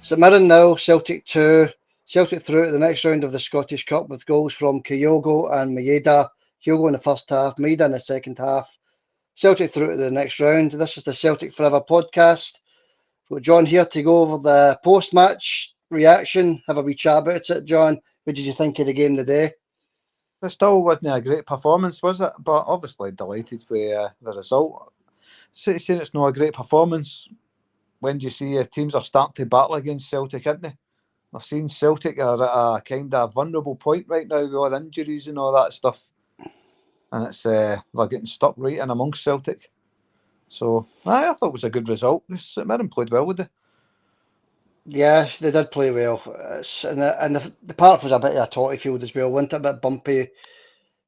St Mirren 0, Celtic 2. Celtic through to the next round of the Scottish Cup with goals from Kyogo and Maeda. Kyogo in the first half, Maeda in the second half. Celtic through to the next round. This is the Celtic Forever podcast. We've got John here to go over the post-match reaction. Have a wee chat about it, John. What did you think of the game today? It still wasn't a great performance, was it? But obviously delighted with the result. Saying it's not a great performance, when do you see teams are starting to battle against Celtic, isn't they? I've seen Celtic are at a kind of vulnerable point right now with all the injuries and all that stuff. And it's they're getting stuck right in amongst Celtic. So I thought it was a good result. St Mirren played well, would they? Yeah, they did play well. And the park was a bit of a totty field as well. Wasn't it? A bit bumpy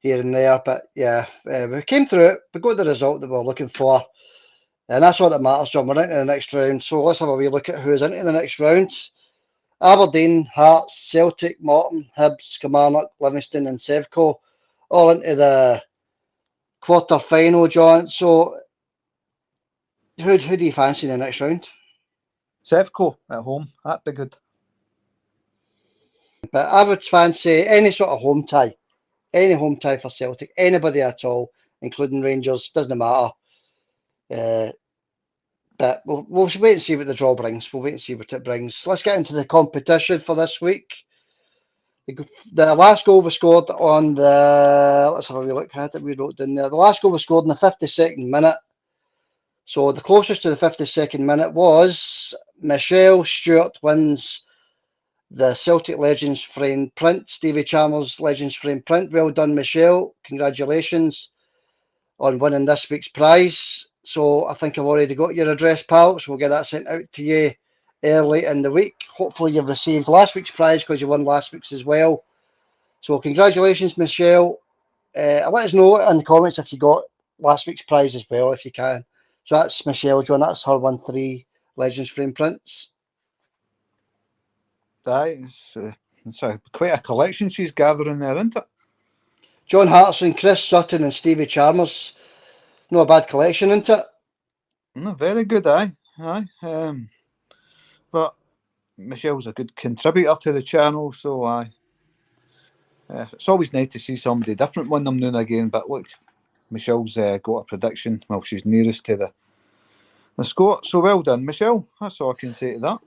here and there. But yeah, we came through it. We got the result that we were looking for. And that's all that matters, John. We're into the next round. So let's have a wee look at who's into the next round. Aberdeen, Hearts, Celtic, Morton, Hibs, Kilmarnock, Livingston and Sevco all into the quarter-final, John. So who do you fancy in the next round? Sevco at home. That'd be good. But I would fancy any sort of home tie. Any home tie for Celtic. Anybody at all, including Rangers. Doesn't matter. But we'll wait and see what the draw brings. We'll wait and see what it brings. Let's get into the competition for this week. The last goal was scored on the... Let's have a wee look at it. We wrote in there. The last goal was scored in the 52nd minute. So the closest to the 52nd minute was Michelle Stewart wins the Celtic Legends frame print. Stevie Chalmers Legends frame print. Well done, Michelle. Congratulations on winning this week's prize. So I think I've already got your address, pal. So we'll get that sent out to you early in the week. Hopefully you've received last week's prize because you won last week's as well. So congratulations, Michelle. Let us know in the comments if you got last week's prize as well, if you can. So that's Michelle, John. That's her 1-3 Legends frame prints. It's quite a collection she's gathering there, isn't it? John Hartson, Chris Sutton and Stevie Chalmers. Not a bad collection, isn't it? No, very good, aye. But Michelle's a good contributor to the channel, so aye. It's always nice to see somebody different win them now and again, but look, Michelle's got a prediction. Well, she's nearest to the score, so well done, Michelle. That's all I can say to that.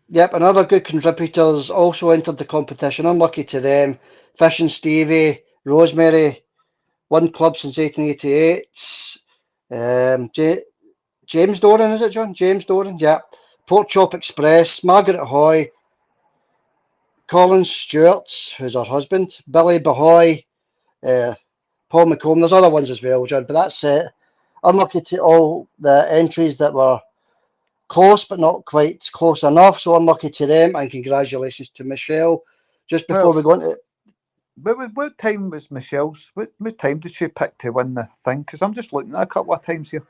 Yep, another good contributors also entered the competition. Unlucky to them. Fish and Stevie, Rosemary, one club since 1888. James Doran, is it, John? James Doran, yeah. Pork Chop Express, Margaret Hoy, Colin Stewart, who's her husband, Billy Bahoy, Paul McComb. There's other ones as well, John, but that's it. Unlucky to all the entries that were close, but not quite close enough. So unlucky to them, and congratulations to Michelle. Just before we go into it. What time was Michelle's? What time did she pick to win the thing? Because I'm just looking at a couple of times here.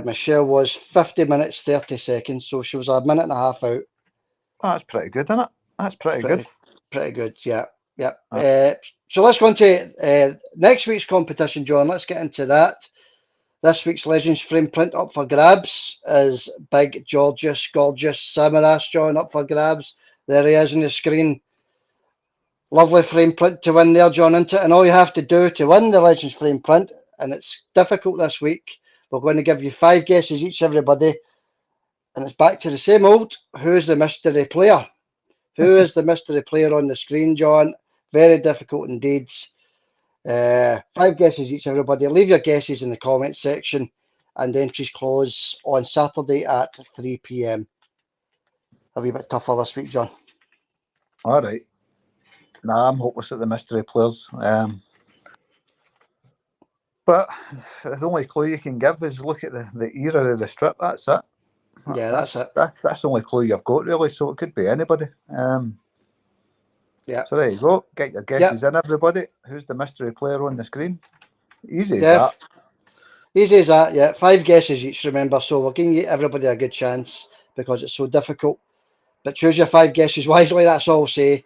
Michelle was 50 minutes 30 seconds, so she was a minute and a half out. Oh, that's pretty good, isn't it? That's pretty good. Pretty good, yeah. So let's go into next week's competition, John. Let's get into that. This week's Legends frame print up for grabs is Big Gorgeous Samaras, John, up for grabs. There he is on the screen. Lovely frame print to win there, John, isn't it? And all you have to do to win the Legends frame print, and it's difficult this week, we're going to give you 5 guesses each, everybody. And it's back to the same old, who's the mystery player? Who is the mystery player on the screen, John? Very difficult indeed. 5 guesses each, everybody. Leave your guesses in the comments section, and entries close on Saturday at 3 p.m. A wee bit tougher this week, John. All right. Nah, I'm hopeless at the mystery players. But the only clue you can give is look at the era of the strip. That's it. Yeah, that's it. That's the only clue you've got, really. So it could be anybody. Yeah. So there you go. Get your guesses in, everybody. Who's the mystery player on the screen? Easy as that. Easy as that, yeah. 5 guesses each, remember. So we're giving everybody a good chance because it's so difficult. But choose your 5 guesses wisely, that's all I'll say.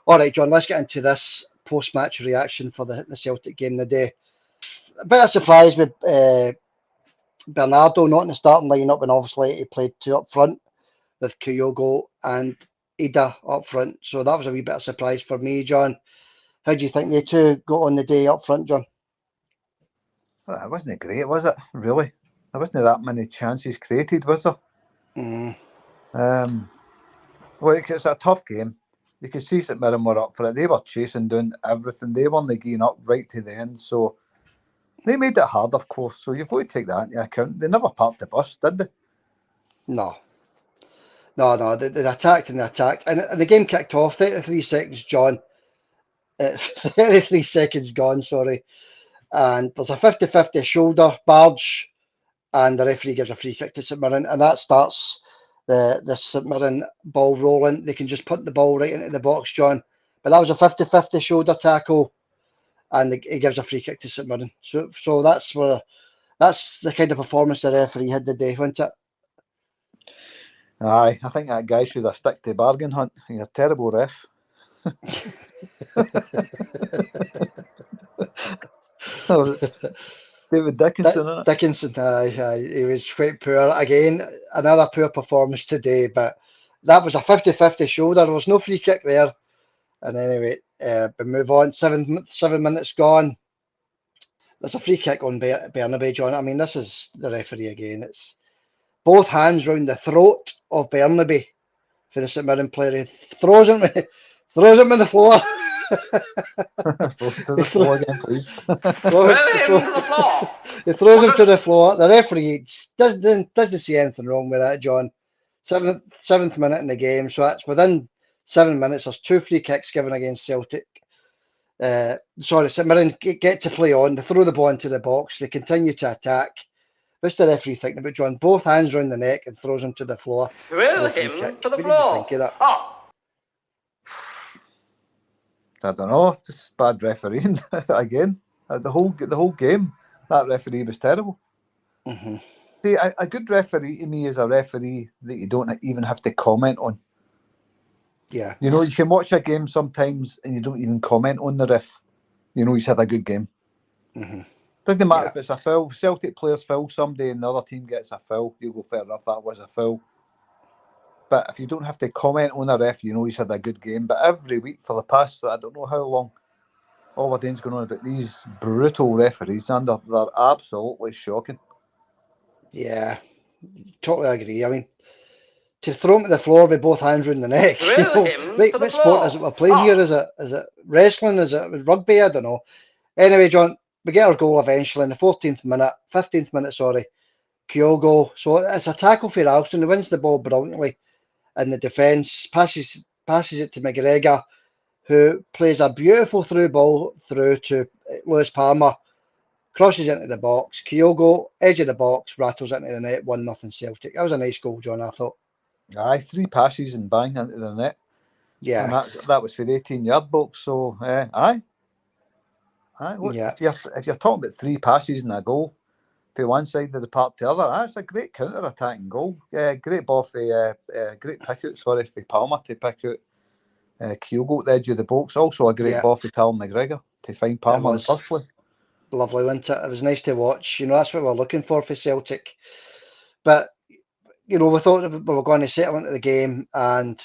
All right, John, let's get into this post-match reaction for the Celtic game today. A bit of surprise with Bernardo not in the starting lineup, and obviously he played 2 up front with Kyogo and Idah up front. So that was a wee bit of surprise for me, John. How do you think they two got on the day up front, John? Well, it wasn't great, was it? Really? There wasn't that many chances created, was there? Look, it's a tough game. You could see St Mirren were up for it. They were chasing down everything. They weren't getting up right to the end. So they made it hard, of course. So you've got to take that into account. They never parked the bus, did they? No. They attacked and they attacked. And the game kicked off. 33 seconds, John. 33 seconds gone, sorry. And there's a 50-50 shoulder barge, and the referee gives a free kick to St Mirren, and that starts the St Mirren ball rolling. They can just put the ball right into the box, John. But that was a 50-50 shoulder tackle, and he gives a free kick to St Mirren. So that's the kind of performance the referee had today, wasn't it? Aye, I think that guy should have stuck to bargain hunt. He's a terrible ref. David Dickinson, Dickinson, he was quite poor. Again, another poor performance today, but that was a 50-50 shoulder. There was no free kick there. And anyway, we move on. 7 minutes gone. There's a free kick on Bernabe, John. I mean, this is the referee again. It's both hands round the throat of Bernabe for the St Mirren player. He throws him on the floor. To the floor again, please. He throws him to the floor. The referee doesn't see anything wrong with that, John. Seventh minute in the game, so that's within 7 minutes. There's 2 free kicks given against Celtic. St Mirren get to play on. They throw the ball into the box. They continue to attack. What's the referee thinking about, John? Both hands round the neck and throws him to the floor. Throw him to the floor. What did you think of that? Oh. I don't know. Just bad refereeing again. The whole game, that referee was terrible. Mm-hmm. See, a good referee to me is a referee that you don't even have to comment on. Yeah. You know, you can watch a game sometimes and you don't even comment on the ref. You know, he's had a good game. Mm-hmm. Doesn't matter if it's a foul. Celtic players foul somebody and the other team gets a foul. You go, fair enough, that was a foul. But if you don't have to comment on a ref, you know he's had a good game. But every week for the past, I don't know how long, all we're doing is going on about these brutal referees, and they're absolutely shocking. Yeah, totally agree. I mean, to throw him to the floor with both hands around the neck. What sport is it we're playing here? Is it wrestling? Is it rugby? I don't know. Anyway, John, we get our goal eventually in the 15th minute, sorry. Kyogo. So it's a tackle for Alston. He wins the ball brilliantly in the defence, passes it to McGregor, who plays a beautiful through ball through to Lewis Palmer, crosses into the box. Kyogo, edge of the box, rattles into the net, 1-0 Celtic. That was a nice goal, John, I thought. Aye, 3 passes and bang into the net. Yeah. And that was for the 18-yard box, so aye. Look, yeah. if you're talking about 3 passes and a goal, from one side of the park to the other, that's a great counter-attacking goal. Great ball for great pick out, for Palmer to pick out Kyogo at the edge of the box. Also a great ball for Callum McGregor to find Palmer in the first place. Lovely, wasn't it? It was nice to watch. You know, that's what we're looking for Celtic. But, you know, we thought we were going to settle into the game and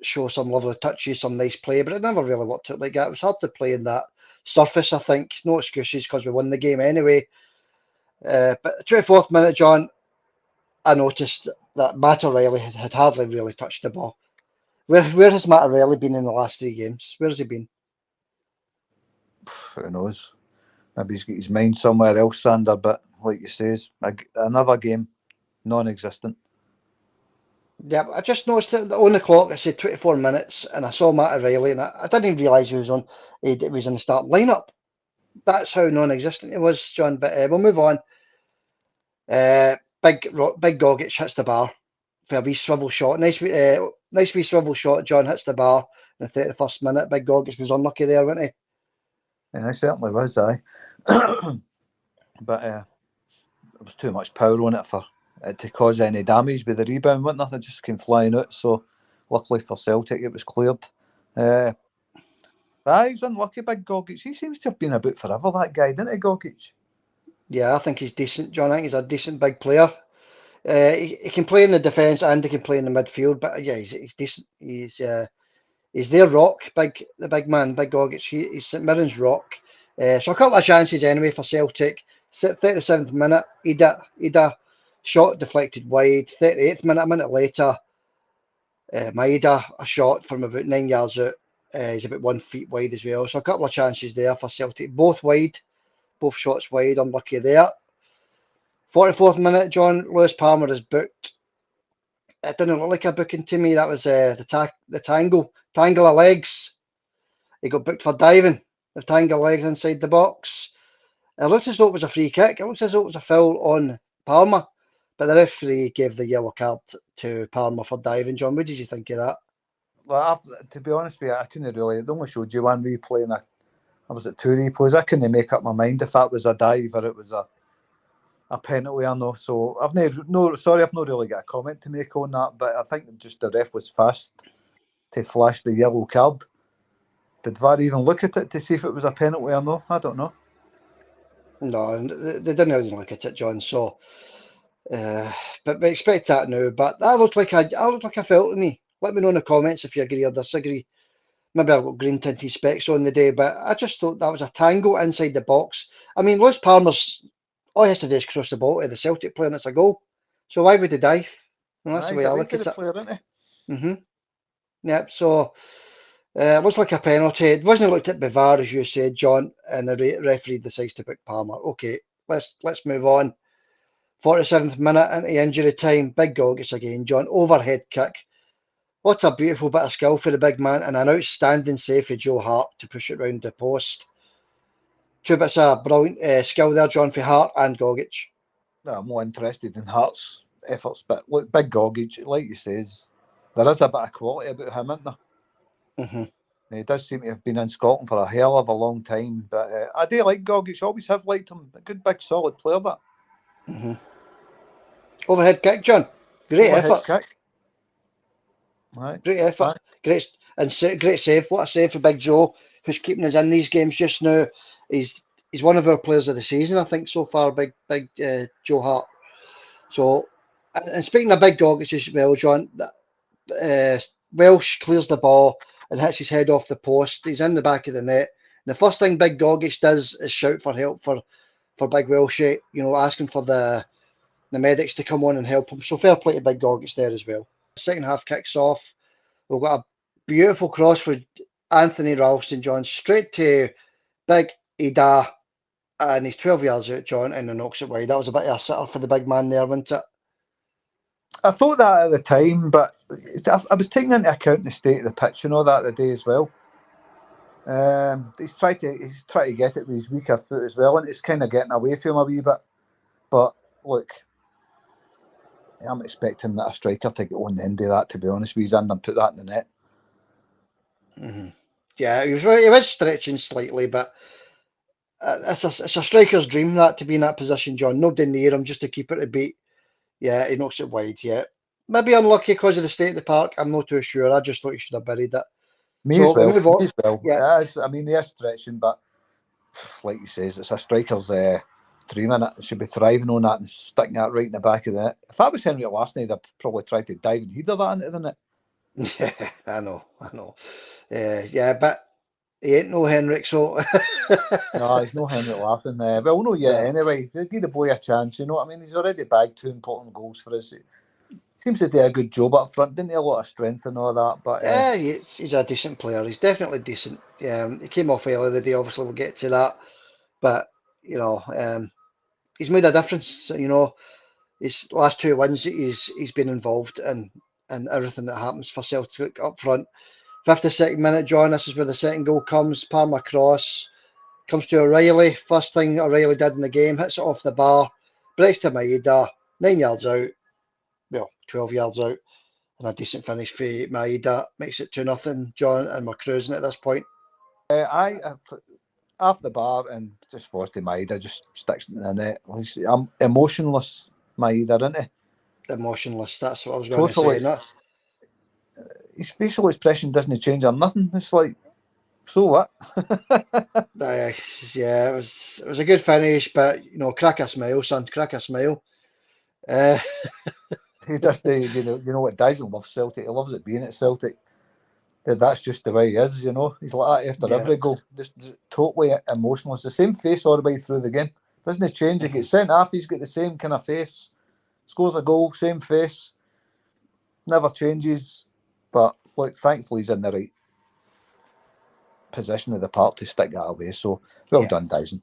show some lovely touches, some nice play, but it never really worked out like that. It was hard to play in that surface, I think. No excuses because we won the game anyway. But 24th minute, John, I noticed that Matt O'Reilly had hardly really touched the ball. Where has Matt O'Reilly been in the last 3 games? Where has he been? Who knows? Maybe he's got his mind somewhere else, Sander, but like you says, another game, non-existent. Yeah, I just noticed that on the clock it said 24 minutes, and I saw Matt O'Reilly, and I didn't even realise he was in the start lineup. That's how non-existent it was, John. But we'll move on. Big Gogic hits the bar for a wee swivel shot. Nice wee swivel shot. John hits the bar in the 31st minute. Big Gogic was unlucky there, wasn't he? Yeah, he certainly was, aye. But there was too much power on it for it to cause any damage with the rebound, wasn't it? It just came flying out. So luckily for Celtic, it was cleared. He was unlucky, Big Gogic. He seems to have been about forever, that guy, didn't he, Gogic? Yeah, I think he's decent, John. I think he's a decent big player. He can play in the defence and he can play in the midfield, but yeah, he's decent. He's their rock, the big man, Big Gogic. He's St Mirren's rock. So a couple of chances anyway for Celtic. 37th minute, Idah shot deflected wide. 38th minute, a minute later, Maeda a shot from about 9 yards out. He's about 1 feet wide as well. So a couple of chances there for Celtic, both wide, both shots wide. Unlucky there. 44th minute, John Lewis Palmer is booked. It didn't look like a booking to me. That was the tangle of legs. He got booked for diving. The tangle legs inside the box. It looked as though it was a free kick. It looked as though it was a foul on Palmer. But the referee gave the yellow card to Palmer for diving. John, what did you think of that? Well, to be honest with you, I couldn't really. They only showed you one replay, and I was at 2 replays. I couldn't make up my mind if that was a dive or it was a penalty or no. So I've not really got a comment to make on that. But I think just the ref was fast to flash the yellow card. Did VAR even look at it to see if it was a penalty or no? I don't know. No, they didn't even look at it, John. So, but we expect that now. But that looked like a foul to me. Let me know in the comments if you agree or disagree. Maybe I've got green tinted specs on the day, but I just thought that was a tangle inside the box. I mean, Lewis Palmer's all he has to do is cross the ball to the Celtic player and it's a goal. So why would he dive? And that's the way I look at it. Player, isn't he? Mm-hmm. Yep. So it looks like a penalty. It wasn't looked at by VAR, as you said, John, and the referee decides to book Palmer. Okay, let's move on. 47th minute into injury time. Big Gogic again, John. Overhead kick. What a beautiful bit of skill for the big man and an outstanding save for Joe Hart to push it round the post. Two bits of brilliant skill there, John, for Hart and Gogic. I'm more interested in Hart's efforts, but look, Big Gogic, like you says, there is a bit of quality about him, isn't there? Mm-hmm. He does seem to have been in Scotland for a hell of a long time, but I do like Gogic. Always have liked him. A good, big, solid player, that. Mm-hmm. Overhead kick, John. Great effort. Kick. Right. Great effort. Right. Great save. What a save for Big Joe, who's keeping us in these games just now. He's one of our players of the season, I think, so far. Big Joe Hart. So, and speaking of Big Gogic as well, John, Welsh clears the ball and hits his head off the post. He's in the back of the net. And the first thing Big Gogic does is shout for help for Big Welsh, asking for the medics to come on and help him. So fair play to Big Gogic there as well. Second half kicks off. We've got a beautiful cross for Anthony Ralston, John, straight to Big Idah, and he's 12 yards out, John, and he knocks it wide. That was a bit of a sitter for the big man there, wasn't it? I thought that at the time, but I was taking into account the state of the pitch and all that the day as well. He's tried to get it with his weaker foot as well, and it's kind of getting away from him a wee bit. But look, I'm expecting that a striker to get on the end of that, to be honest with you, and put that in the net. Mm-hmm. Yeah, he was stretching slightly, but it's a striker's dream that to be in that position, John. Nobody near him just to keep it a beat. Yeah, he knocks it wide. Yeah, maybe unlucky because of the state of the park. I'm not too sure. I just thought he should have buried it. Me as well. Yeah, I mean they are stretching, but like you says, it's a striker's dream, and it should be thriving on that and sticking that right in the back of the net. If that was Henry Larsson, they'd probably tried to dive and header that into the net. Yeah, I know. Yeah, but he ain't no Henrik, so. No, he's no Henrik Larsson. Well, no, yeah. Anyway, give the boy a chance. You know what I mean? He's already bagged 2 important goals for us. He seems to do a good job up front. Didn't he? A lot of strength and all that, but yeah, he's a decent player. He's definitely decent. He came off earlier the day. Obviously, we'll get to that, but he's made a difference. His last 2 wins, he's been involved in everything that happens for Celtic up front. 52nd minute, John. This is where the second goal comes. Palmer cross comes to O'Reilly. First thing O'Reilly did in the game, hits it off the bar, breaks to Maeda, 9 yards out. Well, 12 yards out, and a decent finish for Maeda makes it 2-0, John, and we're cruising at this point. After the bar and just forced to Maeda, just sticks in the net. He's emotionless, Maeda, isn't he? Emotionless, that's what I was going to say. His facial expression doesn't change or nothing. It's like So what? Yeah, it was a good finish, but crack a smile, son, crack a smile. He does. You know what Daizen loves Celtic. He loves it being at Celtic. That's just the way he is. He's like that after Yeah. every goal. Just totally emotional. It's the same face all the way through the game. Doesn't he change? He gets sent off. He's got the same kind of face. Scores a goal, same face. Never changes. But look, thankfully he's in the right position of the park to stick that away. So well done, Daizen.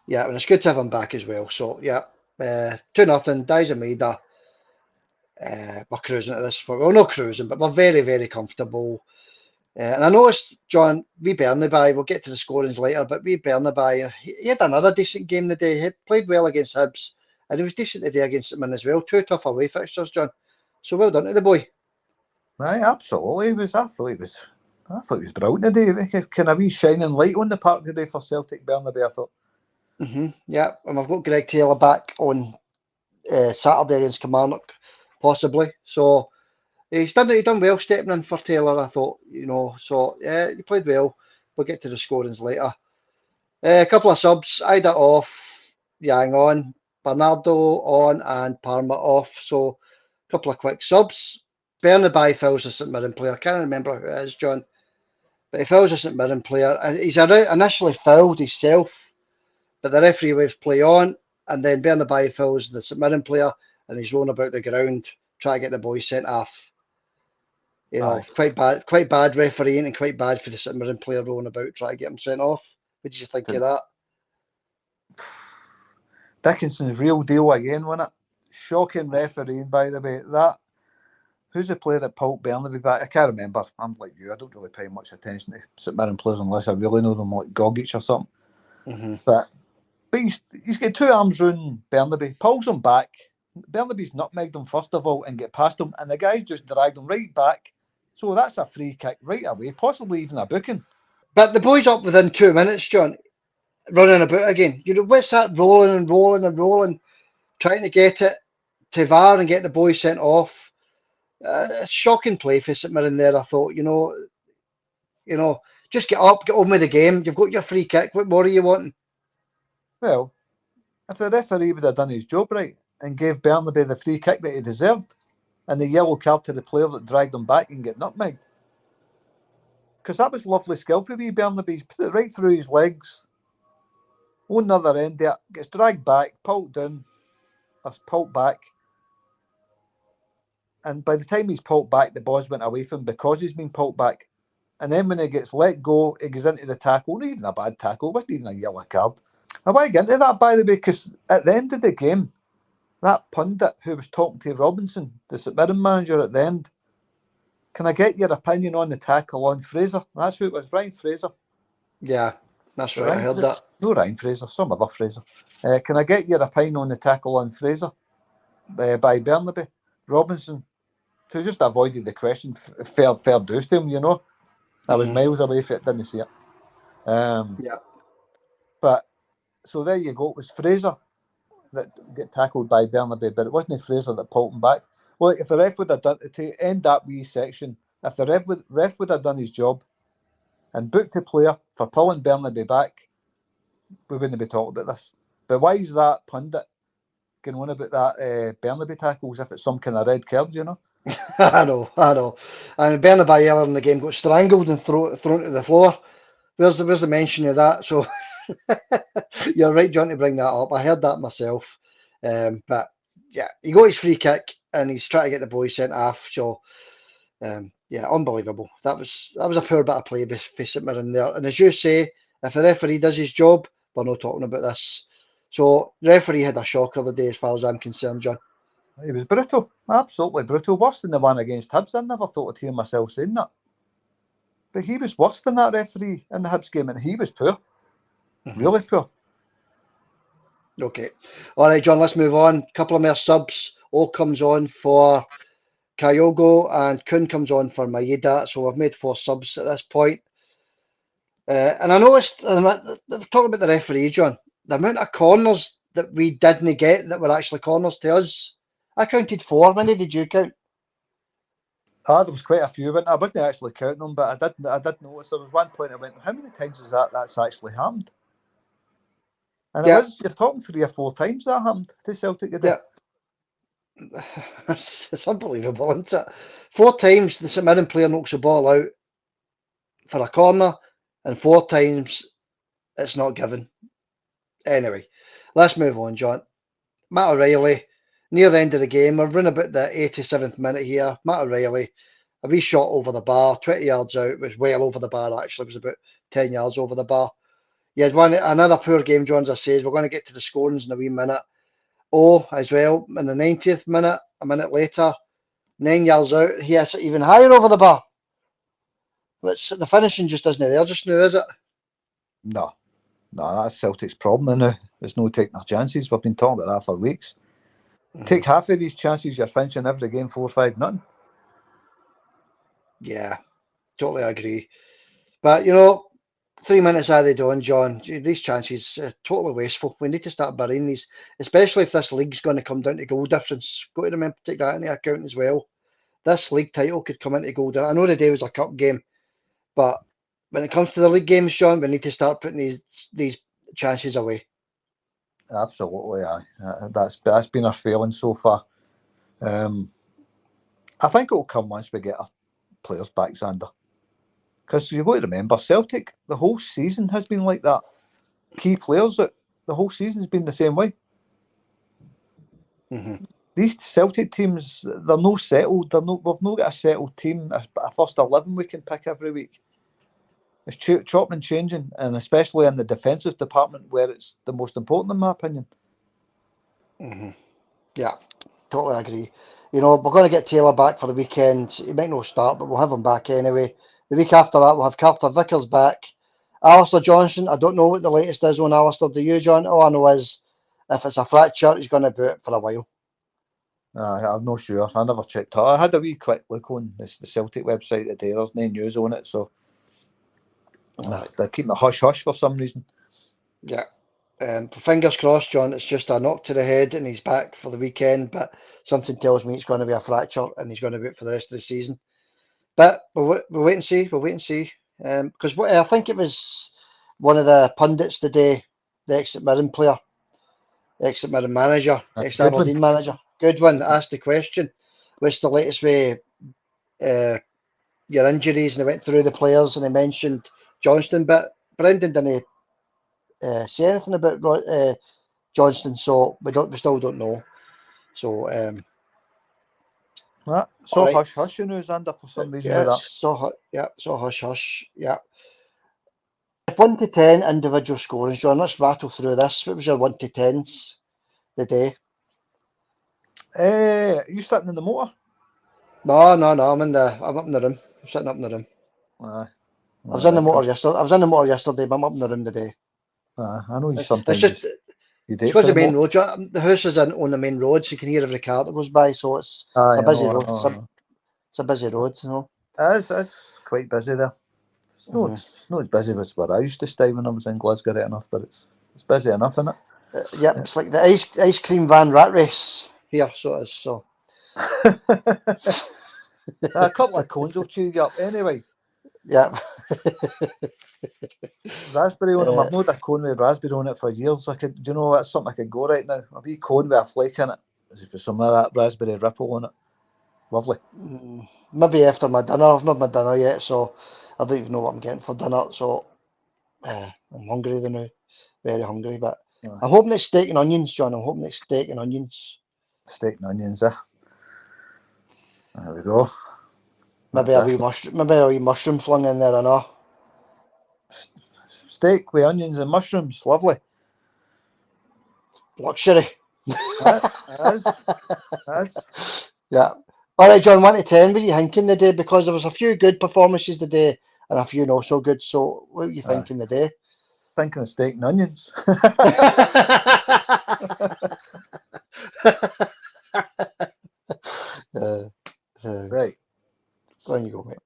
Yeah, and it's good to have him back as well. So yeah, 2-0, Daizen Maeda. We're cruising at this point. Well, not cruising, but we're very, very comfortable. And I noticed, John, wee Bernabei, we'll get to the scorings later, but wee Bernabei, he had another decent game today. He played well against Hibs, and he was decent today against St Mirren as well. 2 tough away fixtures, John. So well done to the boy. Aye, absolutely. I thought he was brilliant today. Kind of wee shining light on the park today for Celtic Bernabei, I thought. Yeah, and we've got Greg Taylor back on Saturday against Kilmarnock, possibly. So he done well stepping in for Taylor, I thought, So yeah, he played well. We'll get to the scorings later. A couple of subs, Idah off, Yang on, Bernardo on, and Parma off. So a couple of quick subs. Bernabei fills the St Mirren player. I can't remember who it is, John, but he fills the St Mirren player. He's initially fouled himself, but the referee waves play on, and then Bernabei fills the St Mirren player, and he's rolling about the ground trying to get the boy sent off. Quite bad refereeing, and quite bad for the St Mirren player rolling about trying to get him sent off. What did you think of that? Dickinson's real deal again, wasn't it? Shocking refereeing, by the way. Who's the player that pulled Bernabei back? I can't remember. I'm like you. I don't really pay much attention to St Mirren players unless I really know them, like Gogic or something. But he's got 2 arms round Bernabei, pulls him back. Bernabei's nutmegged him first of all and get past him, and the guy's just dragged him right back. So that's a free kick right away, possibly even a booking. But the boy's up within 2 minutes, John, running about again. What's that rolling and rolling and rolling, trying to get it to VAR and get the boy sent off? A shocking play for St Mirren there. I thought, just get up, get on with the game. You've got your free kick. What more are you wanting? Well, if the referee would have done his job right and gave Bernabei the free kick that he deserved, and the yellow card to the player that dragged him back and get nutmegged, because that was lovely skill for wee Bernabei. He's put it right through his legs. On the other end there, gets dragged back, pulled down, or pulled back. And by the time he's pulled back, the boys went away from him because he's been pulled back. And then when he gets let go, he goes into the tackle. Not even a bad tackle. It wasn't even a yellow card. I want to get into that, by the way, because at the end of the game, that pundit who was talking to Robinson, the St Mirren manager at the end, can I get your opinion on the tackle on Fraser? That's who it was, Ryan Fraser. Yeah, that's right. I heard that. No, Ryan Fraser, some other Fraser. Can I get your opinion on the tackle on Fraser by Bernabei? Robinson, to just avoided the question, fair dues to him, I was miles away from it, didn't see it. Yeah. But, so there you go, it was Fraser that get tackled by Bernabei, but it wasn't Fraser that pulled him back. Well, if the ref would have done, to end that wee section, if the ref would have done his job and booked the player for pulling Bernabei back, we wouldn't be talking about this. But why is that pundit going on about that Bernabei tackle as if it's some kind of red card, I know. And Bernabei earlier in the game got strangled and thrown to the floor. Where's the mention of that? So you're right, John, to bring that up. I heard that myself. But yeah, he got his free kick and he's trying to get the boy sent off. So yeah, unbelievable. That was a poor bit of play by St Mirren there. And as you say, if the referee does his job, we're not talking about this. So the referee had a shocker the day as far as I'm concerned, John. He was brutal, absolutely brutal. Worse than the one against Hibs. I never thought I'd hear myself saying that. But he was worse than that referee in the Hibs game, and he was poor. Really poor. Okay. All right, John, let's move on. A couple of more subs. All comes on for Kyogo and Kun comes on for Maeda. So we've made 4 subs at this point. And I noticed, talking about the referee, John, the amount of corners that we didn't get that were actually corners to us. I counted 4. How many did you count? There was quite a few, but I wasn't actually counting them, but I did notice there was one point I went, how many times is that's actually happened? And Yeah. you're talking 3 or 4 times that happened to Celtic today. Yeah. It's unbelievable, isn't it? 4 times the St Mirren player knocks the ball out for a corner, and 4 times it's not given. Anyway, let's move on, John. Matt O'Reilly, near the end of the game, we're running about the 87th minute here. Matt O'Reilly, a wee shot over the bar, 20 yards out, was well over the bar actually, it was about 10 yards over the bar. You had another poor game, John, as I said. We're going to get to the scorings in a wee minute. As well, in the 90th minute, a minute later, 9 yards out, he hits it even higher over the bar. But the finishing just isn't there just now, is it? No, that's Celtic's problem now. There's no taking their chances. We've been talking about that for weeks. Take half of these chances, you're finishing every game 4-5-0. Yeah, totally agree. But, 3 minutes added on, John. These chances are totally wasteful. We need to start burying these, especially if this league's going to come down to goal difference. Got to remember to take that into account as well. This league title could come into goal difference. I know the day was a cup game, but when it comes to the league games, Sean, we need to start putting these chances away. Absolutely, aye. That's been our failing so far. I think it'll come once we get our players back, Xander. Because you've got to remember, Celtic, the whole season has been like that. Key players, the whole season's been the same way. Mm-hmm. These Celtic teams, they're no settled. We've not got a settled team, a first 11 we can pick every week. It's chopping and changing, and especially in the defensive department where it's the most important, in my opinion. Mm-hmm. Yeah, totally agree. We're going to get Taylor back for the weekend. He might not start, but we'll have him back anyway. The week after that, we'll have Carter Vickers back. Alistair Johnson, I don't know what the latest is on Alistair. Do you, John? All I know is if it's a fracture, he's going to be out for a while. I'm not sure. I never checked that. I had a wee quick look on the Celtic website today. There's no news on it, so they're keeping it hush-hush for some reason. Yeah. Fingers crossed, John, it's just a knock to the head and he's back for the weekend, but something tells me it's going to be a fracture and he's going to be out for the rest of the season. But we'll wait and see. We'll wait and see. Because I think it was one of the pundits today, the ex-St Mirren player, the ex-St Mirren manager, ex-Aberdeen manager, Goodwin, asked the question, what's the latest way your injuries? And he went through the players and he mentioned Johnston, but Brendan didn't say anything about Johnston, so we still don't know. So so right. Hush hush, Xander, for some reason. Yeah, so hush hush. Yeah. 1 to 10 individual scores, John. Let's rattle through this. What was your 1 to 10s the day? You sitting in the motor? No. I'm up in the room. I'm sitting up in the room. I was in the motor yesterday, but I'm up in the room today. I know you sometimes. It's because the main road. The house is on the main road, so you can hear every car that goes by. So it's a busy road. It's a busy road, It's quite busy there. It's not as busy as where I used to stay when I was in Glasgow, right enough, but it's busy enough, isn't it? Yep, it's like the ice cream van rat race here, so it is. So a couple of cones will chew you up anyway. Yep. Raspberry on them. I've not had a cone with raspberry on it for years. Do you know, that's something I could go right now. A wee cone with a flake in it. With some of that raspberry ripple on it. Lovely. Maybe after my dinner. I've not had my dinner yet, so I don't even know what I'm getting for dinner. So I'm hungry now. Very hungry, but I'm hoping it's steak and onions, John. I'm hoping it's steak and onions. Steak and onions, There we go. Maybe a wee mushroom flung in there, I know. Steak with onions and mushrooms, lovely. Luxury. That's. Yeah. All right, John, 1 to 10, what are you thinking today? Because there was a few good performances today and a few not so good. So what are you thinking today? Thinking of steak and onions. Right. Go on, you go, mate.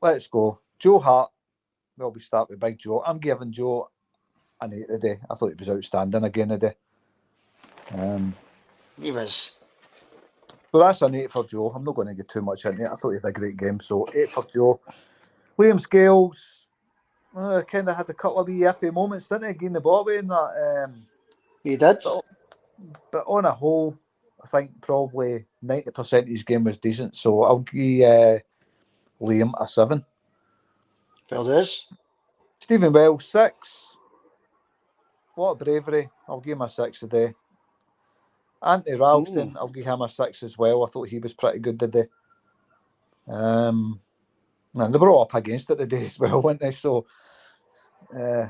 Let's go. Joe Hart. Well, we start with Big Joe. I'm giving Joe an 8 today. I thought he was outstanding again today. He was. So that's an 8 for Joe. I'm not going to get too much into it. I thought he had a great game, so 8 for Joe. Liam Scales kind of had a couple of wee iffy moments, didn't he? Getting the ball away in that. He did. But on a whole, I think probably 90% of his game was decent. So I'll give Liam a 7. Fair dues. Stephen Wells, 6. A lot of bravery. I'll give him a 6 today. Anthony Ralston, I'll give him a 6 as well. I thought he was pretty good today. And they were all up against it today as well, weren't they? So they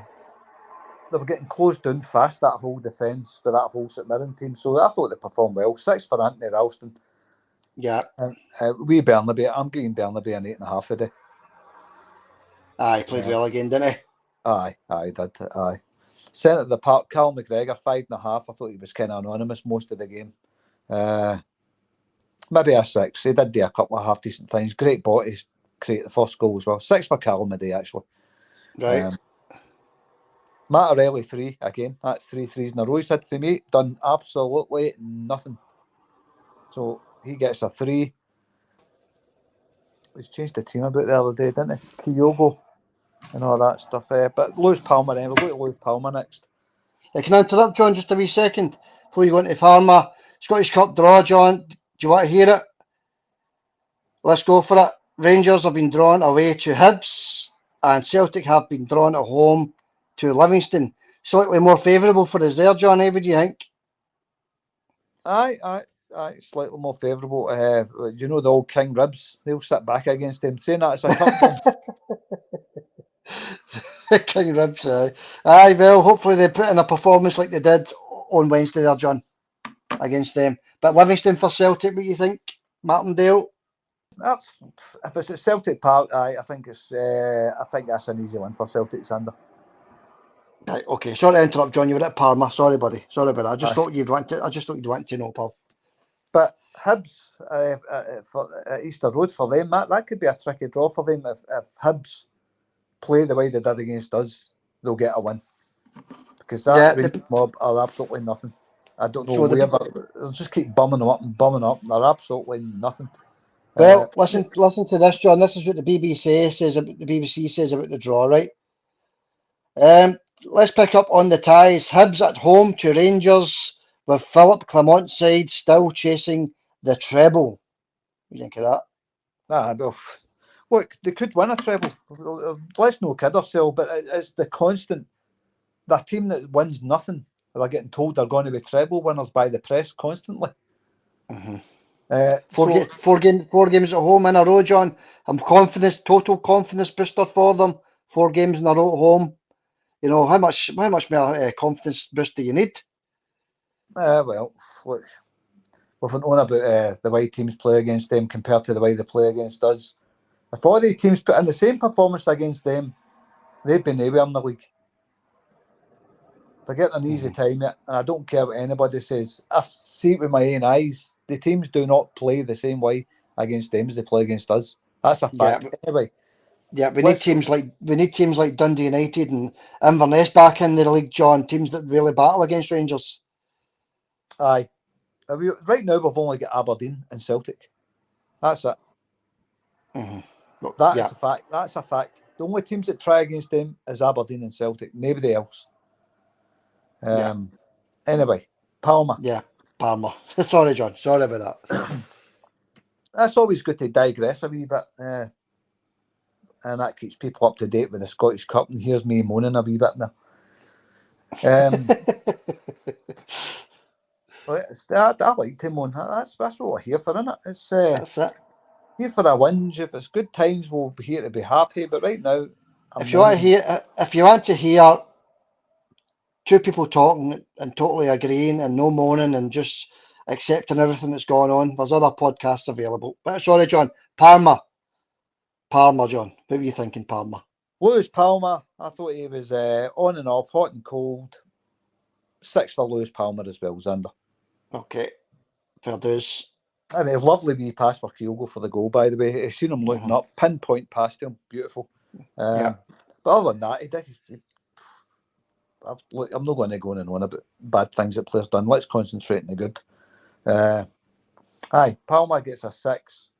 were getting closed down fast, that whole defence, with that whole St Mirren team. So I thought they performed well. 6 for Anthony Ralston. Yeah. We Bernabei, I'm giving Bernabei an 8.5 today. Aye, played well again, didn't he? Aye, did. Aye. Centre of the park, Cal McGregor, 5.5. I thought he was kind of anonymous most of the game. Maybe a 6. He did do a couple of half decent things. Great bodies, create the first goal as well. 6 for Callum today, actually. Right. Mattarelli, 3 again. That's 3 threes in a row. He's had for me, done absolutely nothing. So he gets a 3. He's changed the team a bit the other day, didn't he? Kyogo and all that stuff. But Lewis Palmer, then we'll go to Lewis Palmer next. Can I interrupt, John, just a wee second before you go into Parma? Scottish Cup draw, John. Do you want to hear it? Let's go for it. Rangers have been drawn away to Hibs, and Celtic have been drawn at home to Livingston. Slightly more favourable for us there, John. What do you think? Aye. Slightly more favourable. Do you know the old King Ribs? They'll sit back against him. Saying that it's a cup. King Ribs, aye. Aye, well, hopefully they put in a performance like they did on Wednesday there, John, against them. But Livingston for Celtic, what do you think? Martindale? That's if it's at Celtic Park, I think that's an easy one for Celtic, Sander. Right, okay. Sorry to interrupt, John. You were at Parma. Sorry, buddy. Sorry about that. I just thought you'd want to know, pal. But Hibs for Easter Road for them, that could be a tricky draw for them. If Hibs play the way they did against us, they'll get a win. Because that mob are absolutely nothing. I don't know where, but they'll just keep bumming them up and bumming up. They're absolutely nothing. Well, listen to this, John. This is what the BBC says about the draw, right? Let's pick up on the ties. Hibs at home to Rangers with Philip Clement's side still chasing the treble. What do you think of that? Well, look, they could win a treble. Let's not kid ourselves, but it's the constant. The team that wins nothing, they're getting told they're going to be treble winners by the press constantly. Mm-hmm. Four games at home in a row, John. I'm total confidence booster for them. 4 games in a row at home. You know, how much more confidence boost do you need? Well, look, we've been on about the way teams play against them compared to the way they play against us. If all the teams put in the same performance against them, they'd be nowhere in the league. They're getting an easy time, and I don't care what anybody says. I see it with my own eyes. The teams do not play the same way against them as they play against us. That's a fact. Anyway. Yeah, we need teams like Dundee United and Inverness back in the league, John. Teams that really battle against Rangers. Aye. Right now we've only got Aberdeen and Celtic. That's it. Mm-hmm. That's a fact. That's a fact. The only teams that try against them is Aberdeen and Celtic. Nobody else. Anyway, Palmer. Yeah, Palmer. Sorry, John. Sorry about that. That's always good to digress a wee bit. And that keeps people up to date with the Scottish Cup. And here's me moaning a wee bit now. I like to moan. That's what we're here for, isn't it? That's it. Here for a whinge. If it's good times, we'll be here to be happy. But right now, if you want to hear 2 people talking and totally agreeing and no moaning and just accepting everything that's going on, there's other podcasts available. But sorry, John. Palmer, John. What were you thinking, Palmer? Lewis Palmer, I thought he was on and off, hot and cold. 6 for Lewis Palmer as well, Xander. Okay, fair dues. I mean, a lovely wee pass for Kyogo for the goal, by the way. I've seen him looking up, pinpoint past him, beautiful. But other than that, I'm not going to go on and on about bad things that players done. Let's concentrate on the good. Aye, Palmer gets a 6.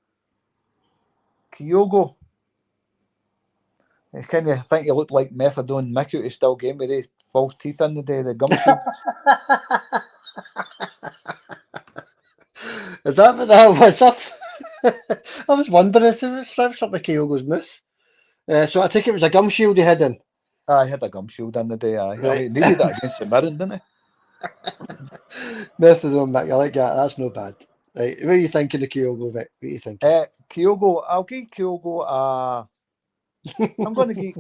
Kyogo, I kind of think he looked like methadone Mick out of still game with his false teeth in the day, the gum shield. Is that what that was? I was wondering if it was strips up with Kyogo's mouth. So I think it was a gum shield he had in. Aye, he had a gum shield in the day, aye. Right. I mean, he needed it against St Mirren, didn't he? Methadone, Mick, I like that. That's no bad. Right, what are you thinking of Kyogo, Vic? What are you thinking? Kyogo, I'll give Kyogo a... I'm going to give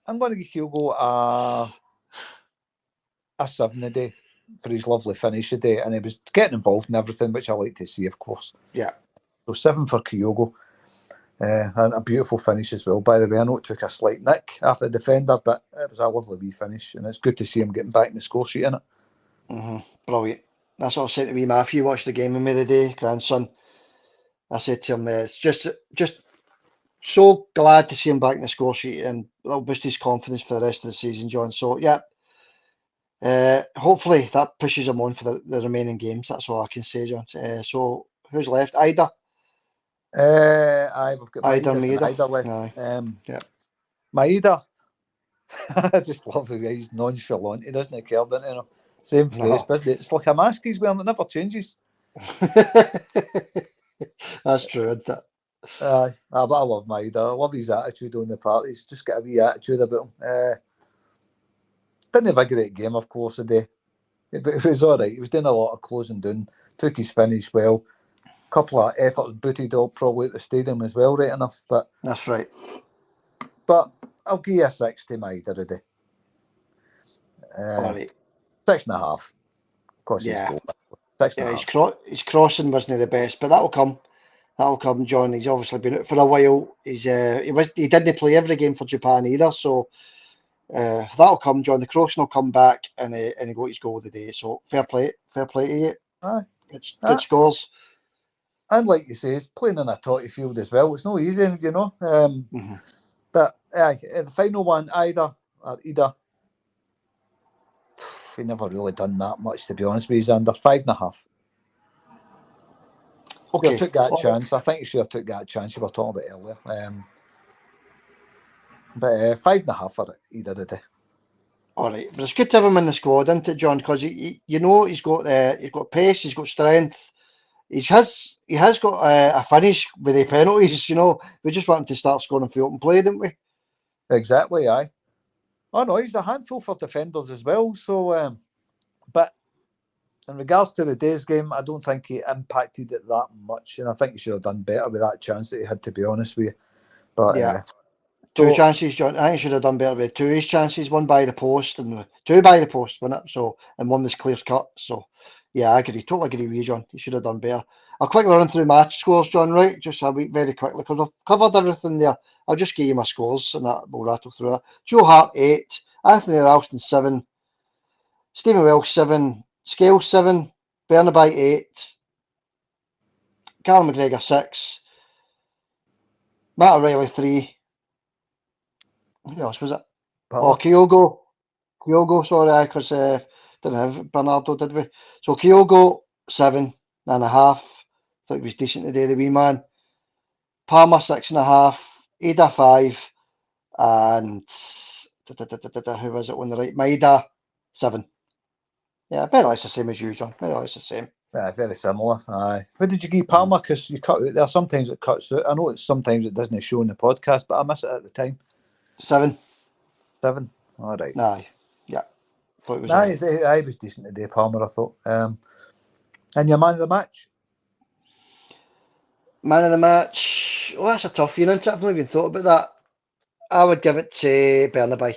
Kyogo a 7 a day for his lovely finish a day, and he was getting involved in everything, which I like to see, of course. Yeah. So 7 for Kyogo. And a beautiful finish as well, by the way. I know it took a slight nick after the defender, but it was a lovely wee finish, and it's good to see him getting back in the score sheet, innit? Brilliant. That's what I said to wee Matthew. Watched the game with me today, grandson. I said to him, it's just so glad to see him back in the score sheet, and it'll boost his confidence for the rest of the season, John. So yeah, hopefully that pushes him on for the remaining games. That's all I can say, John. So who's left? Idah. We've got Idah Maeda left. Yeah. Maeda, I just love the way he's nonchalant. He doesn't care, doesn't he? You know? Same face, doesn't he? It's like a mask he's wearing that never changes. That's true, isn't it? But I love Maeda. I love his attitude on the party. He's just got a wee attitude about him. Didn't have a great game, of course, today. But it was all right. He was doing a lot of closing down. Took his finish well. Couple of efforts booted up probably at the stadium as well, right enough. But that's right. But I'll give you a 6 to Maeda today. All right. 6.5. Because yeah. He's 6.5. His crossing wasn't the best, but that'll come. That'll come, John. He's obviously been out for a while. He didn't play every game for Japan either, so that'll come, John. The crossing will come back, and he got his goal of the day. So fair play to you. Aye. Good scores. And like you say, he's playing in a totty field as well. It's no easy, you know. But the final one, Idah. He never really done that much, to be honest with you. He's under 5.5. Okay, took that chance. I think he should have took that chance you were talking about earlier. But 5.5 for Idah today. All right, but it's good to have him in the squad, isn't it, John? Because he's got pace, he's got strength. He has got a finish with the penalties. You know, we just want him to start scoring for open play, didn't we? Exactly, aye. Oh no, he's a handful for defenders as well. So, but in regards to the day's game, I don't think he impacted it that much, and I think he should have done better with that chance that he had, to be honest with you. But yeah, two chances, John. I think he should have done better with two of his chances. One by the post and two by the post, wasn't it? So, and one was clear cut. So, yeah, I agree. Totally agree with you, John. He should have done better. I'll quickly run through match scores, John. Right, just a week very quickly because I've covered everything there. I'll just give you my scores and that we'll rattle through that. Joe Hart 8, Anthony Ralston 7, Stephen Welsh 7, Scales 7, Bernaby 8, Callum McGregor 6, Matt O'Reilly 3. Who else was it? Oh, Kyogo, sorry, because didn't have Bernardo, did we? So Kyogo 7.5. Thought he was decent today, the wee man. Palmer 6.5, Idah 5, and who was it on the right? Maeda 7. Yeah, very much the same as you, John. Very much the same. Yeah, very similar. Aye. What did you give Palmer? Because you cut out there. Sometimes it cuts out. I know sometimes it doesn't show in the podcast, but I miss it at the time. 7. All right. Aye. Yeah. Thought it was I was decent today, Palmer, I thought. And your man of the match? Man of the match. Well, that's a tough one, isn't it? I've not even thought about that. I would give it to Bernaby.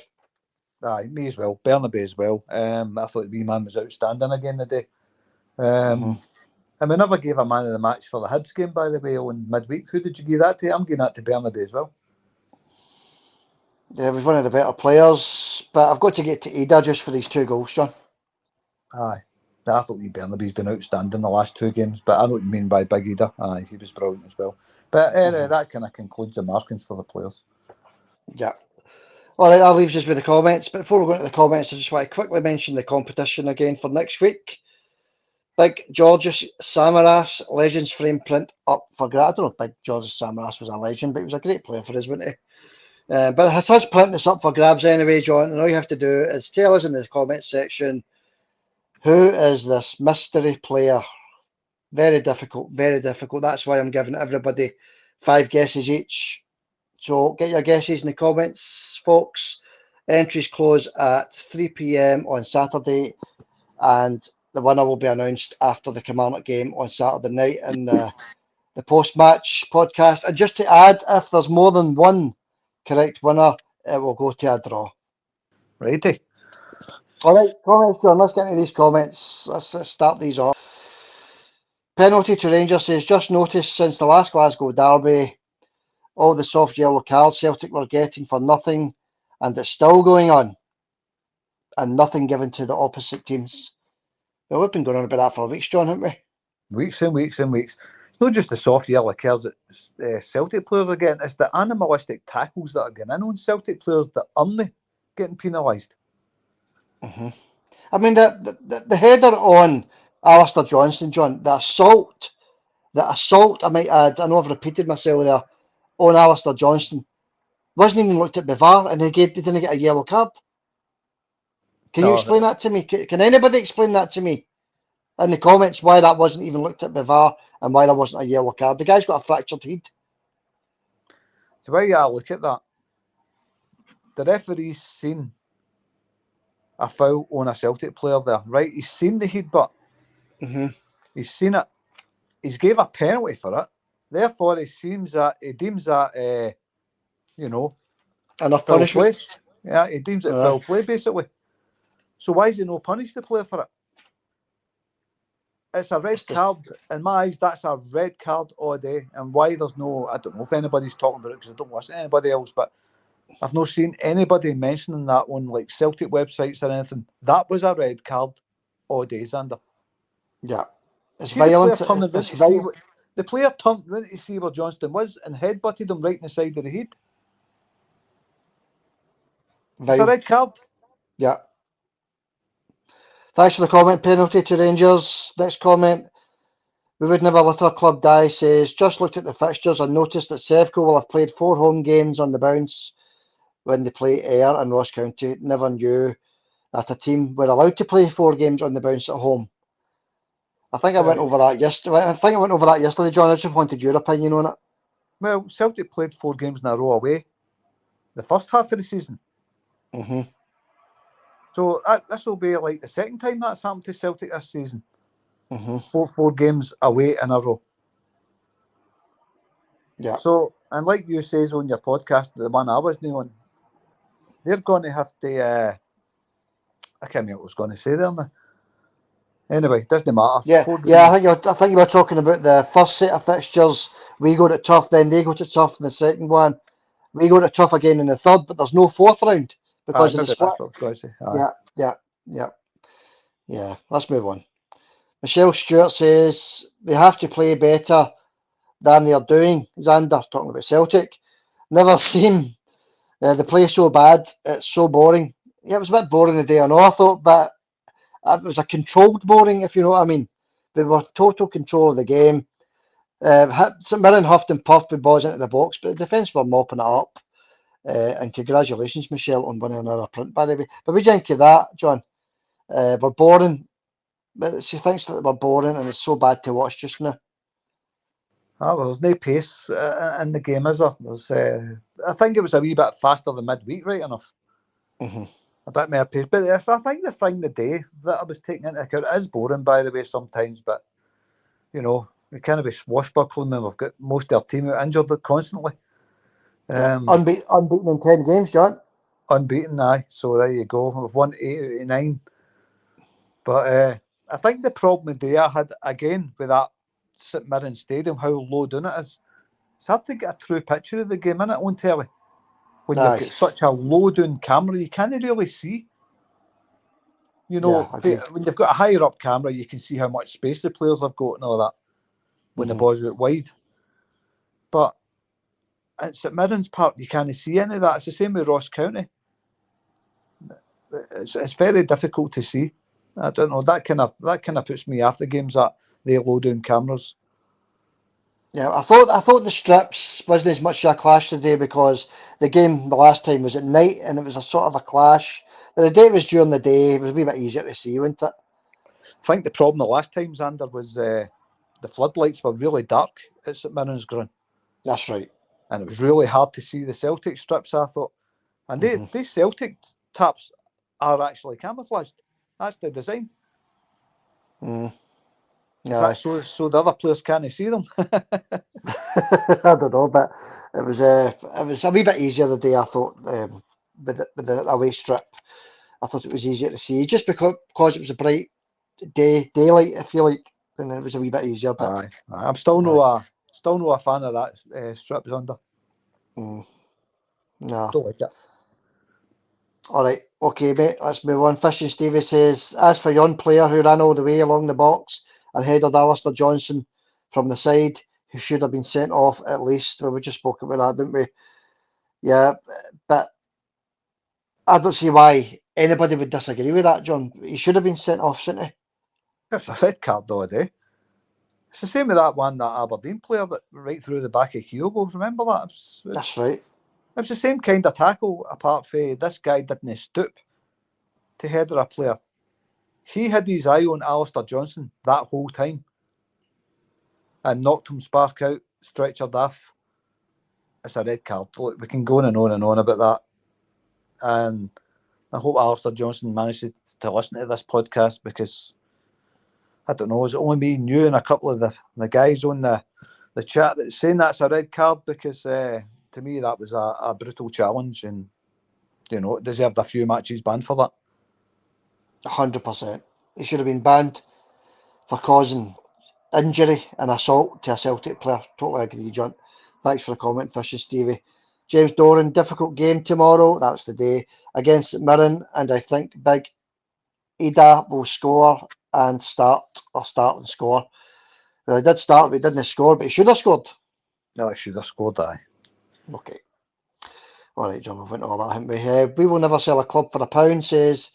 Aye, me as well. Bernaby as well. I thought the wee man was outstanding again today. And we never gave a man of the match for the Hibs game, by the way, on midweek. Who did you give that to? I'm giving that to Bernaby as well. Yeah, he was one of the better players, but I've got to get to Idah just for these 2 goals, John. Aye. I thought Bernaby's been outstanding the last 2 games, but I know what you mean by Big Idah. Aye, he was brilliant as well. But that kind of concludes the markings for the players. Yeah. All right, that leaves us with the comments. But before we go into the comments, I just want to quickly mention the competition again for next week. Big Georges Samaras, Legends frame print up for grabs. I don't know if Big Georges Samaras was a legend, but he was a great player for us, wasn't he? But his print is up for grabs anyway, John, and all you have to do is tell us in the comments section, who is this mystery player? Very difficult, very difficult. That's why I'm giving everybody 5 guesses each. So get your guesses in the comments, folks. Entries close at 3 p.m. on Saturday, and the winner will be announced after the Kilmarnock game on Saturday night in the post-match podcast. And just to add, if there's more than one correct winner, it will go to a draw. Righty. All right, comments, John. Let's get into these comments. Let's start these off. Penalty to Rangers says, just noticed since the last Glasgow derby, all the soft yellow cards Celtic were getting for nothing, and it's still going on, and nothing given to the opposite teams. Well, we've been going on about that for weeks, John, haven't we? Weeks and weeks and weeks. It's not just the soft yellow cards that Celtic players are getting, it's the animalistic tackles that are getting in on Celtic players that aren't getting penalised. Mm-hmm. I mean, the header on Alistair Johnston, John, the assault, I might add, I know I've repeated myself there, on Alistair Johnston, wasn't even looked at by VAR, and he didn't get a yellow card. Can you explain that to me? Can anybody explain that to me in the comments, why that wasn't even looked at by VAR and why there wasn't a yellow card? The guy's got a fractured head. So why you look at that, the referee's seen a foul on a Celtic player there, right? He's seen the headbutt. Mm-hmm. He's seen it. He's gave a penalty for it. Therefore, he deems that, Enough foul punishment. play. Yeah, he deems it foul play, basically. So why is he not punished the player for it? It's a red card. In my eyes, that's a red card all day. And why there's no, I don't know if anybody's talking about it because I don't listen to anybody else, but I've not seen anybody mentioning that on like Celtic websites or anything. That was a red card all day, Xander. Yeah. It's see violent. The player turned in to see where Johnston was and headbutted him right in the side of the head. It's a red card. Yeah. Thanks for the comment. Penalty to Rangers. Next comment. We would never let our club die, says, just looked at the fixtures and noticed that Sevco will have played 4 home games on the bounce when they play Ayr and Ross County. Never knew that a team were allowed to play 4 games on the bounce at home. I think I went over that yesterday. John. I just wanted your opinion on it. Well, Celtic played 4 games in a row away the first half of the season. Mm-hmm. So this will be like the second time that's happened to Celtic this season. Mm-hmm. 4 games away in a row. Yeah. So, and like you says on your podcast, the one I was on, they're going to have to. I can't remember what I was going to say there now. Anyway, doesn't matter. Yeah, I think you were talking about the first set of fixtures. We go to tough, then they go to tough in the second one. We go to tough again in the third, but there's no 4th round because of the split. That's what I was going to say. Yeah. Let's move on. Michelle Stewart says they have to play better than they are doing. Xander, talking about Celtic. Never seen the play so bad. It's so boring. Yeah, it was a bit boring the day I know, I thought, but it was a controlled boring, if you know what I mean. They were total control of the game. St Mirren huffed and puffed with balls into the box, but the defence were mopping it up. And congratulations, Michelle, on winning another print, by the way. But we think of that, John. We're boring. But she thinks that we're boring and it's so bad to watch just now. Well, there's no pace in the game, is there? I think it was a wee bit faster than midweek, right enough. Mm-hmm. A bit more pace. But I think the thing today that I was taking into account is boring, by the way, sometimes. But, we can't be swashbuckling when we've got most of our team out injured constantly. Unbeaten in 10 games, John. Unbeaten, aye. So there you go. We've won 8 out of 9. But I think the problem today I had, again, with that St Mirren Stadium, how low down it is. It's hard to get a true picture of the game, innit, on telly. When you've got such a low down camera, you can't really see. When you've got a higher up camera, you can see how much space the players have got and all that when the ball's out wide. But at St Mirren's part, you can't see any of that. It's the same with Ross County. It's very difficult to see. I don't know. That kind of puts me after games that they low down cameras. Yeah, I thought the strips wasn't as much of a clash today because the game the last time was at night and it was a sort of a clash. But the day it was during the day, it was a wee bit easier to see, wasn't it? I think the problem the last time, Xander, was the floodlights were really dark at St Mirren's ground. That's right. And it was really hard to see the Celtic strips, I thought. And these Celtic taps are actually camouflaged. That's the design. Mm. Yeah. So the other players can't see them. I don't know, but it was a wee bit easier the day, I thought, with the away strip. I thought it was easier to see just because it was a bright daylight. I feel like, and it was a wee bit easier. But I'm still no a fan of that strip, Xander. No. Don't like it. All right, okay, mate. Let's move on. Fishing Stevie says, as for yon player who ran all the way along the box and headed Alistair Johnson from the side, who should have been sent off at least. Well, we just spoke about that, didn't we? Yeah, but I don't see why anybody would disagree with that, John. He should have been sent off, shouldn't he? It's a red card the other day. It's the same with that one, that Aberdeen player that right through the back of Kyogo. Remember that? That's right. It was the same kind of tackle, apart from this guy didn't stoop to header a player. He had his eye on Alistair Johnson that whole time and knocked him spark out, stretchered off. It's a red card. Look, we can go on and on and on about that. And I hope Alistair Johnson manages to listen to this podcast because, I don't know, is it only me and you and a couple of the guys on the chat that's saying that's a red card? Because to me that was a brutal challenge and, you know, it deserved a few matches banned for that. 100%. He should have been banned for causing injury and assault to a Celtic player. Totally agree, John. Thanks for the comment, Fishing Stevie. James Doran, difficult game tomorrow. That's the day against St Mirren, and I think big Idah will score and start and score. Well, he did start, but he didn't score, but he should have scored. No, he should have scored, aye. Okay. All right, John, we've went all that, haven't we? We will never sell a club for £1, says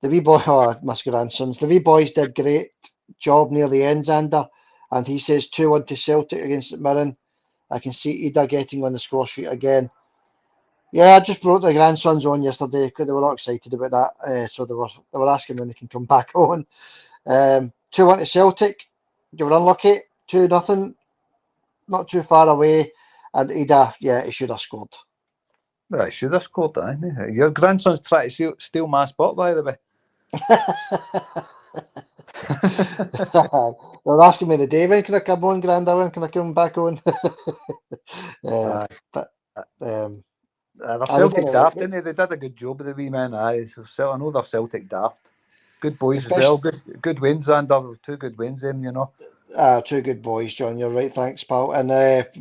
the wee boy. Oh, my grandsons. The wee boys did great job near the end, Xander, and he says 2-1 to Celtic against St Mirren. I can see Idah getting on the score sheet again. Yeah, I just brought the grandsons on yesterday because they were all excited about that. So they were asking when they can come back on. 2-1 to Celtic. You were unlucky. 2-0. Not too far away. And Idah, yeah, he should have scored. Yeah, he should have scored, aye. Your grandson's trying to steal my spot, by the way. They were asking me the day, when can I come on, Granda? When can I come back on? But they're Celtic daft, didn't they? They did a good job with the wee men. Aye, I know they're Celtic daft. Good boys as well. Good wins, and two good wins, them, you know. Two good boys, John. You're right. Thanks, pal. And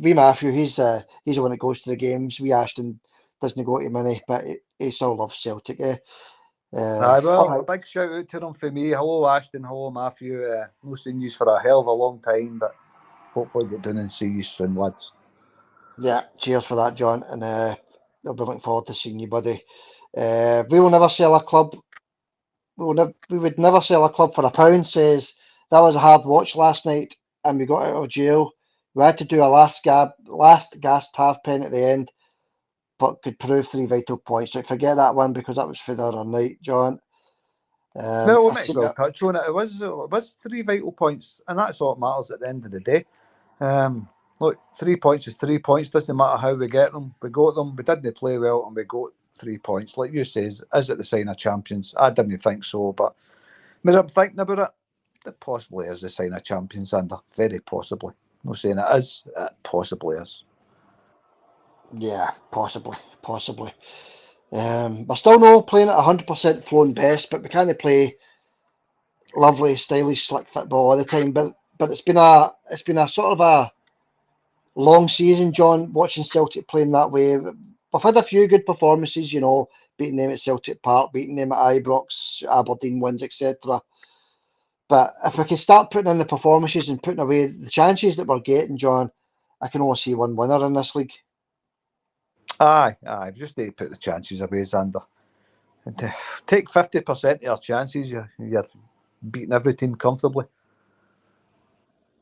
wee Matthew, he's the one that goes to the games. Wee Ashton doesn't go to many, but he still loves Celtic. Well, a big shout out to them for me. Hello, Ashton. Hello, Matthew. No seen you for a hell of a long time, but hopefully get down and see you soon, lads. Yeah, cheers for that, John. And I'll be looking forward to seeing you, buddy. We will never sell a club. We would never sell a club for £1, says that was a hard watch last night, and we got out of jail. We had to do a last gasp half pen at the end, but could prove 3 vital points. So forget that one because that was for the other night, John. Well, we might as well touch on it. It was 3 vital points, and that's all that matters at the end of the day. Look, 3 points is 3 points. Doesn't matter how we get them. We got them. We didn't play well, and we got 3 points. Like you says, is it the sign of champions? I didn't think so, but when I'm thinking about it possibly is the sign of champions, and very possibly. I'm not saying it is. It possibly is. Yeah, possibly. We're still not playing at 100% flown best, but we can't play lovely, stylish, slick football all the time. But it's been a sort of a long season, John, watching Celtic playing that way. We've had a few good performances, you know, beating them at Celtic Park, beating them at Ibrox, Aberdeen wins, etc. But if we can start putting in the performances and putting away the chances that we're getting, John, I can only see one winner in this league. Aye, just need to put the chances away, Xander. Take 50% of your chances, you're beating every team comfortably.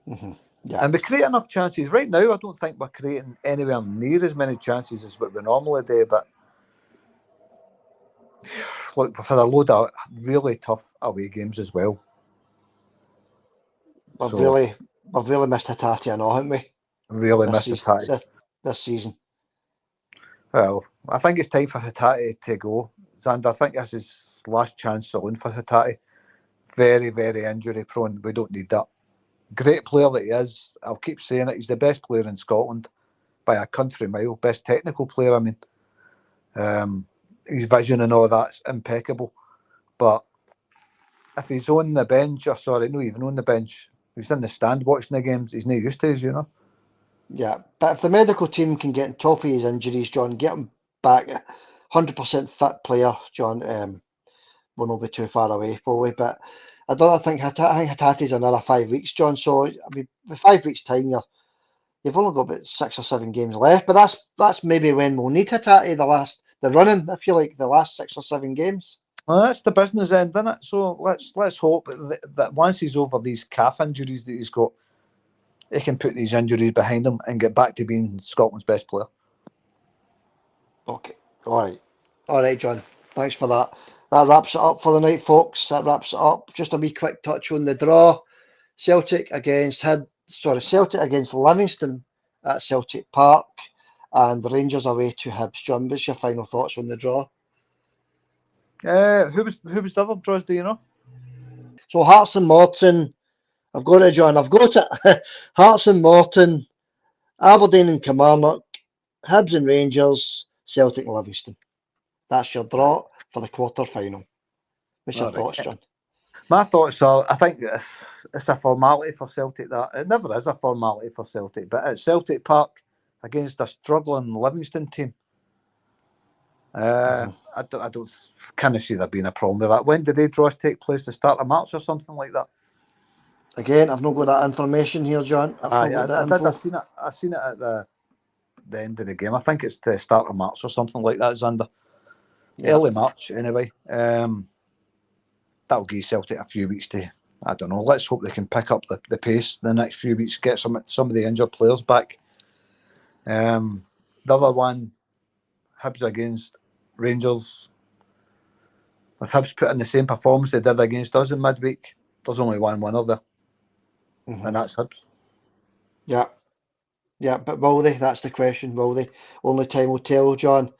Yeah. And we create enough chances. Right now, I don't think we're creating anywhere near as many chances as what we normally do, but look, we've had a load of really tough away games as well. We've really missed Hatate, I know, haven't we? Really missed Hatate. This season. Well, I think it's time for Hatate to go. Xander, I think this is last chance saloon for Hatate. Very, very injury prone. We don't need that. Great player that he is. I'll keep saying it. He's the best player in Scotland by a country mile. Best technical player, I mean. His vision and all that's impeccable. But if he's on the bench, or sorry, not even on the bench, he's in the stand watching the games, he's not used to us, you know. Yeah, but if the medical team can get on top of his injuries, John, get him back, 100% fit player, John, we'll not be too far away, will we? But I think Hatate's another 5 weeks, John. So I mean, with 5 weeks' time, you've only got about 6 or 7 games left. But that's maybe when we'll need Hatate, the running, if you like, the last 6 or 7 games. Well, that's the business end, isn't it? So let's hope that once he's over these calf injuries that he's got, he can put these injuries behind him and get back to being Scotland's best player. Okay, all right, John. Thanks for that. That wraps it up for the night, folks. That wraps it up. Just a wee quick touch on the draw. Celtic against Livingston at Celtic Park, and the Rangers away to Hibs. John, what's your final thoughts on the draw? Who was the other draws? Do you know? So Hearts and Morton. I've got it, John. I've got it. Hearts and Morton, Aberdeen and Kilmarnock, Hibs and Rangers, Celtic and Livingston. That's your draw for the quarter final. What's your thoughts, John? My thoughts are, I think it's a formality for Celtic. That it never is a formality for Celtic, but at Celtic Park against a struggling Livingston team, I don't kind of see there being a problem with that. When did they draws take place? The start of March or something like that? Again, I've not got that information here, John. I seen it at the end of the game. I think it's the start of March or something like that, Xander. Yeah. Early March, anyway. That'll give Celtic a few weeks to, I don't know, let's hope they can pick up the pace the next few weeks, get some of the injured players back. The other one, Hibs against Rangers. If Hibs put in the same performance they did against us in midweek, there's only one winner there, and that's Hibs. Yeah, but will they? That's the question. Will they? Only time will tell, John.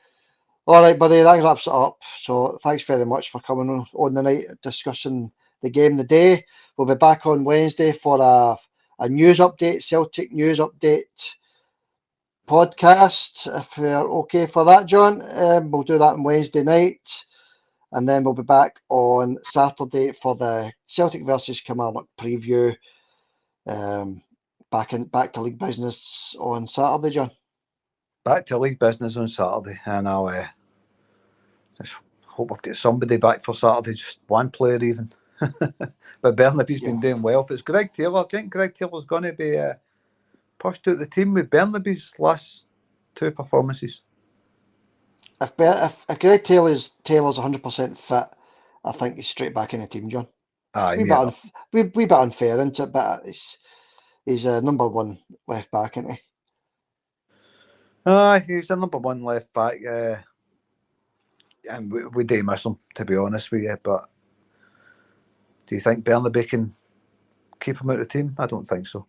All right, buddy, that wraps it up. So thanks very much for coming on the night discussing the game of the day. We'll be back on Wednesday for a news update, Celtic news update podcast, if we're okay for that, John. We'll do that on Wednesday night, and then we'll be back on Saturday for the Celtic versus Kilmarnock preview. Back to league business on Saturday, John. Back to league business on Saturday, and I'll just hope I've got somebody back for Saturday, just one player even. But Bernaby's been doing well. If it's Greg Taylor, I think Greg Taylor's going to be pushed out the team with Bernaby's last 2 performances. If Greg Taylor's 100% fit, I think he's straight back in the team, John. We bit unfair, isn't it? But he's a number 1 left back, isn't he? He's a number 1 left back, and we do miss him, to be honest with you. But do you think Bernaby can keep him out of the team? I don't think so.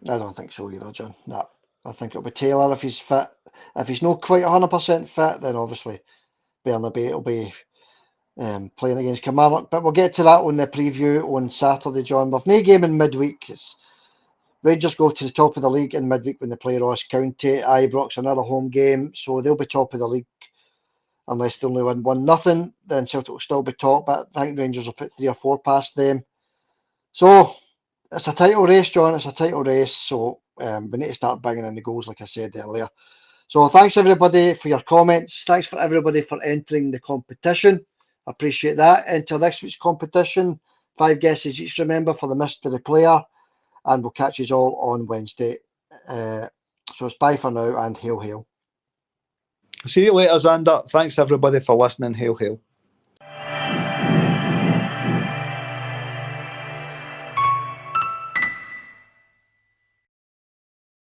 I don't think so either, John. No, I think it'll be Taylor if he's fit. If he's not quite 100% fit, then obviously Bernaby will be playing against Kilmarnock. But we'll get to that on the preview on Saturday, John. We've no game in midweek. Rangers go to the top of the league in midweek when they play Ross County. Ibrox, another home game, so they'll be top of the league unless they only win 1-0. Then Celtic will still be top, but I think Rangers will put 3 or 4 past them. So it's a title race, John. It's a title race, so we need to start banging in the goals, like I said earlier. So thanks everybody for your comments. Thanks for everybody for entering the competition. I appreciate that. Enter next week's competition. 5 guesses each, remember, for the mystery player. And we'll catch you all on Wednesday. So it's bye for now, and hail, hail. See you later, Xander. Thanks everybody for listening. Hail, hail.